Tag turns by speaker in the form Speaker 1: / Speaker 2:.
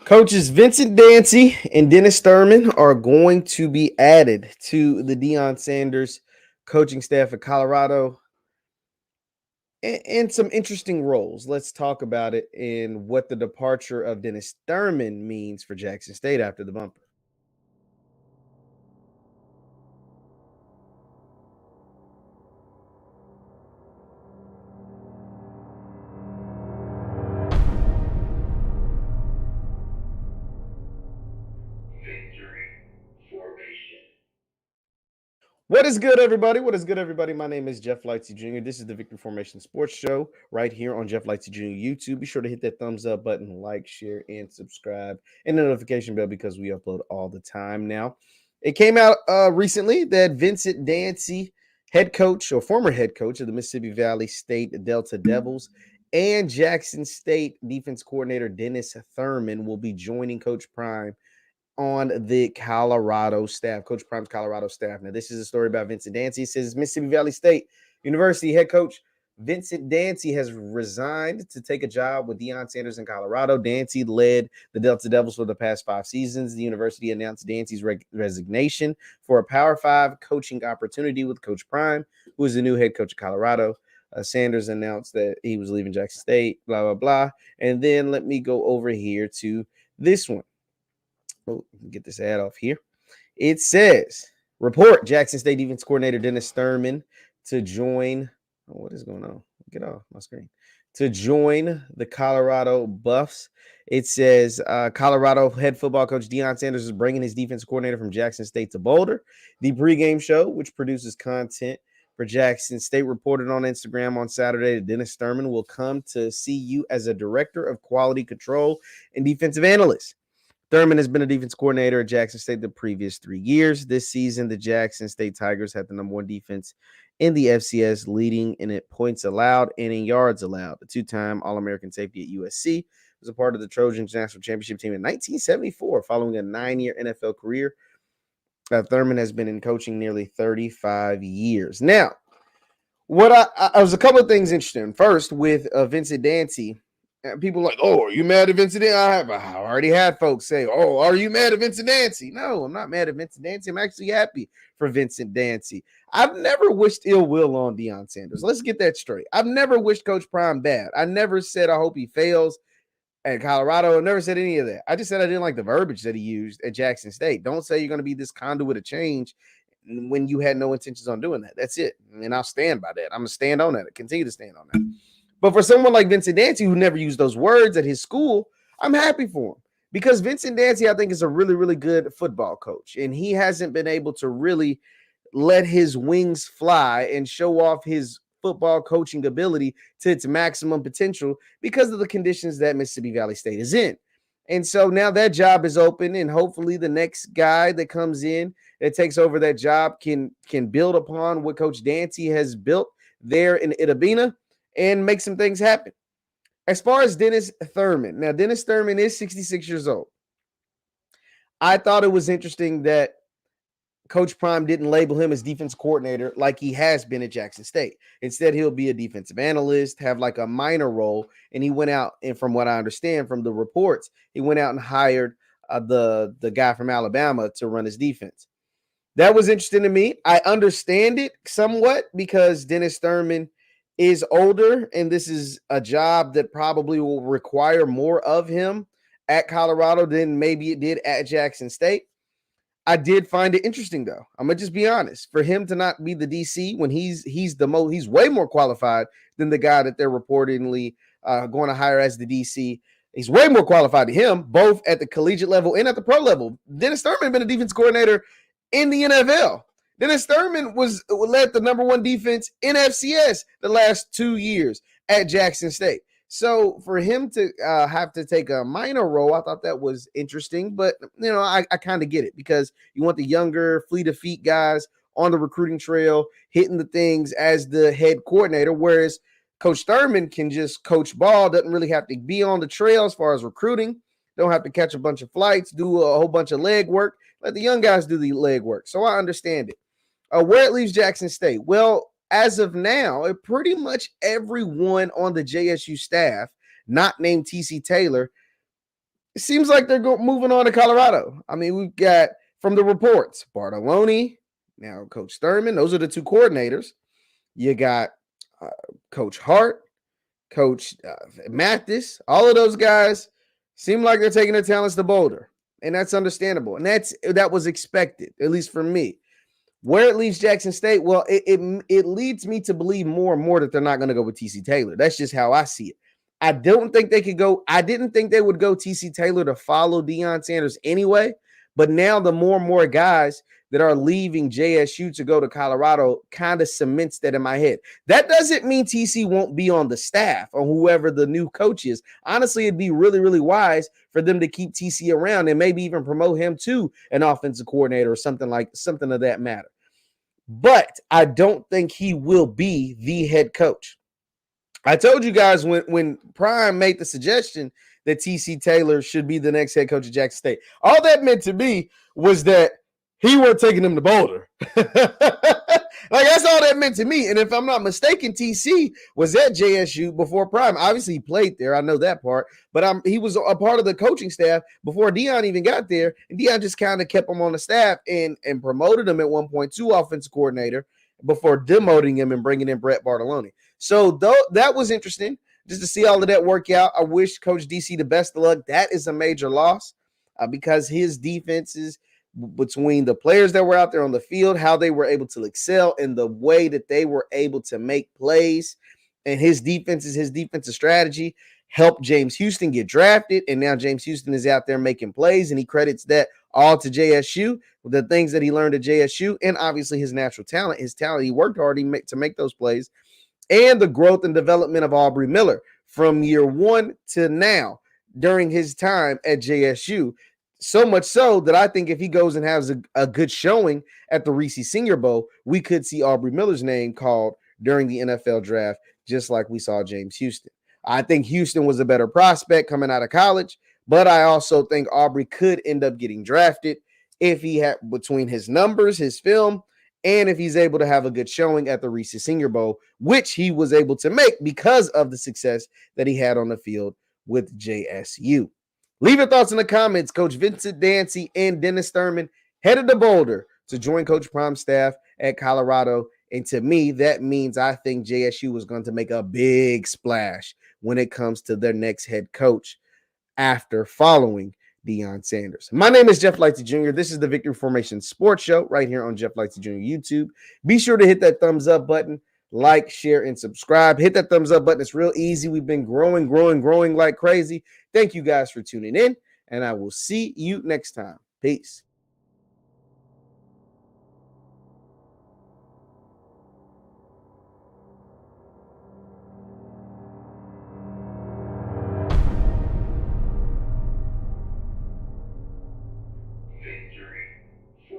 Speaker 1: Coaches Vincent Dancy and Dennis Thurman are going to be added to the Deion Sanders coaching staff at Colorado in some interesting roles. Let's talk about it and what the departure of Dennis Thurman means for Jackson State after the bumper. What is good, everybody? What is good, everybody? My name is JeffLightsyJr. This is the Victory Formation Sports Show right here on JeffLightsyJr. YouTube. Be sure to hit that thumbs up button, like, share, and subscribe, and the notification bell because we upload all the time now. It came out recently that Vincent Dancy, head coach or former head coach of the Mississippi Valley State Delta Devils, and Jackson State defense coordinator Dennis Thurman will be joining Coach Prime on the Colorado staff, Coach Prime's Colorado staff. Now, this is a story about Vincent Dancy. It says Mississippi Valley State University head coach Vincent Dancy has resigned to take a job with Deion Sanders in Colorado. Dancy led the Delta Devils for the past 5 seasons. The university announced Dancy's resignation for a Power 5 coaching opportunity with Coach Prime, who is the new head coach of Colorado. Sanders announced that he was leaving Jackson State, blah, blah, blah. And then let me go over here to this one. Oh, get this ad off here. It says, report Jackson State defense coordinator Dennis Thurman to join. Oh, what is going on? Get off my screen. To join the Colorado Buffs. It says Colorado head football coach Deion Sanders is bringing his defense coordinator from Jackson State to Boulder. The pregame show, which produces content for Jackson State, reported on Instagram on Saturday that Dennis Thurman will come to CU as a director of quality control and defensive analyst. Thurman has been a defense coordinator at Jackson State the previous 3 years. This season, the Jackson State Tigers had the number 1 defense in the FCS, leading in points allowed and in yards allowed. The 2-time All-American safety at USC was a part of the Trojans national championship team in 1974, following a 9-year NFL career. Thurman has been in coaching nearly 35 years. Now, what I was a couple of things interesting. First, with Vincent Dancy. People are like, oh, are you mad at Vincent Dancy? I already had folks say, oh, are you mad at Vincent Dancy? No, I'm not mad at Vincent Dancy. I'm actually happy for Vincent Dancy. I've never wished ill will on Deion Sanders. Let's get that straight. I've never wished Coach Prime bad. I never said I hope he fails at Colorado. I never said any of that. I just said I didn't like the verbiage that he used at Jackson State. Don't say you're going to be this conduit of change when you had no intentions on doing that. That's it. And I'll stand by that. I'm going to stand on that. Continue to stand on that. But for someone like Vincent Dancy, who never used those words at his school, I'm happy for him because Vincent Dancy, I think, is a really, really good football coach. And he hasn't been able to really let his wings fly and show off his football coaching ability to its maximum potential because of the conditions that Mississippi Valley State is in. And so now that job is open, and hopefully the next guy that comes in that takes over that job can build upon what Coach Dancy has built there in Itabena and make some things happen. As far as Dennis Thurman, now Dennis Thurman is 66 years old. I thought it was interesting that Coach Prime didn't label him as defense coordinator like he has been at Jackson State. Instead, he'll be a defensive analyst, have like a minor role. And he went out, and from what I understand from the reports, he went out and hired the guy from Alabama to run his defense. That was interesting to me. I understand it somewhat because Dennis Thurman is older, and this is a job that probably will require more of him at Colorado than maybe it did at Jackson State. I did find it interesting, though. I'm gonna just be honest. For him to not be the DC when he's way more qualified than the guy that they're reportedly going to hire as the DC. He's way more qualified than him, both at the collegiate level and at the pro level. Dennis Thurman had been a defense coordinator in the NFL. Dennis Thurman led the number 1 defense in FCS the last 2 years at Jackson State. So for him to have to take a minor role, I thought that was interesting. But, I kind of get it because you want the younger, fleet of feet guys on the recruiting trail, hitting the things as the head coordinator, whereas Coach Thurman can just coach ball, doesn't really have to be on the trail as far as recruiting, don't have to catch a bunch of flights, do a whole bunch of leg work. Let the young guys do the leg work. So I understand it. Where it leaves Jackson State? Well, as of now, pretty much everyone on the JSU staff, not named TC Taylor, it seems like they're moving on to Colorado. I mean, we've got from the reports, Bartoloni, now Coach Thurman. Those are the two coordinators. You got Coach Hart, Coach Mathis. All of those guys seem like they're taking their talents to Boulder, and that's understandable. And that was expected, at least for me. Where it leaves Jackson State, well, it leads me to believe more and more that they're not going to go with TC Taylor. That's just how I see it. I don't think they could go. I didn't think they would go TC Taylor to follow Deion Sanders anyway. But now the more and more guys that are leaving JSU to go to Colorado kind of cements that in my head. That doesn't mean TC won't be on the staff or whoever the new coach is. Honestly, it'd be really, really wise for them to keep TC around and maybe even promote him to an offensive coordinator or something of that matter. But I don't think he will be the head coach. I told you guys when Prime made the suggestion that TC Taylor should be the next head coach of Jackson State, all that meant to me was that he weren't taking him to Boulder. Like, that's all that meant to me. And if I'm not mistaken, TC was at JSU before Prime. Obviously, he played there. I know that part. But he was a part of the coaching staff before Deion even got there. And Deion just kind of kept him on the staff and promoted him at one point to offensive coordinator before demoting him and bringing in Brett Bartoloni. So that was interesting just to see all of that work out. I wish Coach DC the best of luck. That is a major loss because his defenses, between the players that were out there on the field, how they were able to excel, and the way that they were able to make plays, and his defensive strategy helped James Houston get drafted, and now James Houston is out there making plays, and he credits that all to JSU, the things that he learned at JSU, and obviously his natural talent, he worked hard to make those plays, and the growth and development of Aubrey Miller from year one to now during his time at JSU. So much so that I think if he goes and has a good showing at the Reese Senior Bowl, we could see Aubrey Miller's name called during the NFL draft, just like we saw James Houston. I think Houston was a better prospect coming out of college, but I also think Aubrey could end up getting drafted if he had, between his numbers, his film, and if he's able to have a good showing at the Reese Senior Bowl, which he was able to make because of the success that he had on the field with JSU. Leave your thoughts in the comments. Coach Vincent, Dancy, and Dennis Thurman headed to Boulder to join Coach Prime's staff at Colorado. And to me, that means I think JSU is going to make a big splash when it comes to their next head coach after following Deion Sanders. My name is Jeff Lightsy Jr. This is the Victory Formation Sports Show right here on Jeff Lightsy Jr. YouTube. Be sure to hit that thumbs up button, like, share, and subscribe. Hit that thumbs up button. It's real easy. We've been growing like crazy. Thank you guys for tuning in, and I will see you next time. Peace.